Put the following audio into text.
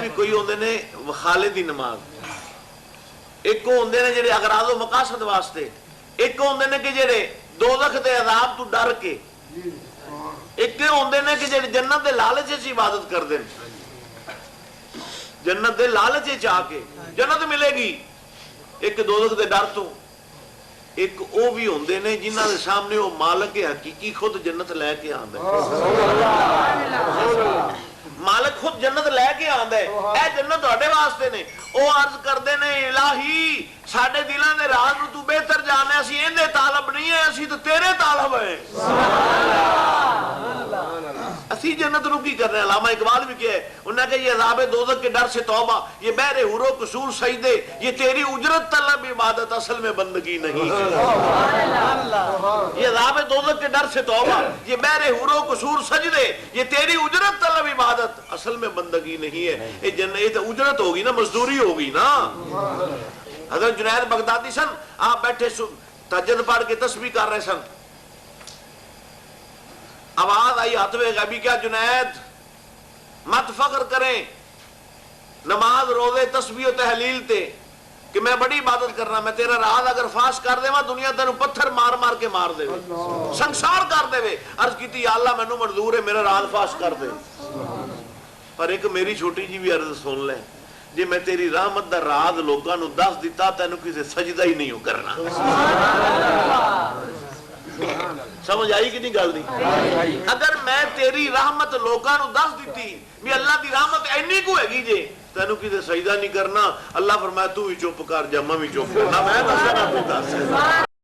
भी कोई होंदे ने वखाले दी नमाज, एक होंदे ने जेड़े अगराज़ो मकासद वास्ते, एक होंदे ने कि जेड़े दोज़ख दे अज़ाब तो डर के, एक होंदे ने कि जेड़े जन्नत दे लालच च इबादत करदे ने, जन्नत दे लालच च आके जन्नत मिलेगी, एक दोज़ख दे डर तो, एक वो भी होंदे ने जिन्हां दे सामने वो मालिक हकीकी खुद जन्नत लैके आंदा है, मालिक खुद जन्नत लैके आंदा है, ए जन्नत तुहाडे वास्ते ने। वो अर्ज करदे ने इलाही साडे दिलां दे राज नूं तू बेहतर जाने, असीं इहदे तालब नहीं है, असीं तो तेरे तालब है। असी जन्नत नु की करने। अल्लामा इकबाल भी किया है, उन्होंने कहा ये अज़ाब दोज़ख के डर से तौबा, ये बहरे हुरो कसूर सजदे, ये तेरी उजरत तलब इबादत असल में बंदगी नहीं है। ये अज़ाब दोज़ख के डर से तौबा, ये बहरे हुरो कसूर सजदे, ये तेरी उजरत तलब इबादत असल में बंदगी नहीं है। ये जन्नत तो उजरत होगी ना, मजदूरी होगी ना। हज़रत जुनैद बगदादी सन, आप बैठे तहज्जुद पढ़ के तस्बीह कर रहे सन, आवाज आई हाथ में अभी क्या जुनैद मत फख्र करें नमाज रोजे तस्बीह तहलील ते कि मैं बड़ी इबादत करना, मैं तेरा राज अगर फाश कर देवा दुनिया तेन पत्थर मार मार के मार दे, संसार कर दे। अर्ज की अल्लाह मैनू मंजूर है मेरा राज फाश कर दे, पर एक मेरी छोटी जी भी अर्ज सुन ले, जे मैं तेरी रहमत दा राज लोगों को दस दिता तेन किसी सजदा ही नहीं करना। समझ आई कि नहीं गल नहीं? अगर मैं तेरी रहमत लोगों को दस दी भी अल्लाह की रहमत इन्नी को हैगी जे तेन किसी सजदा नहीं करना, अल्लाह फरमाया तू भी चुप कर जा, मैं भी चुप करना, मैं दसना तू दस।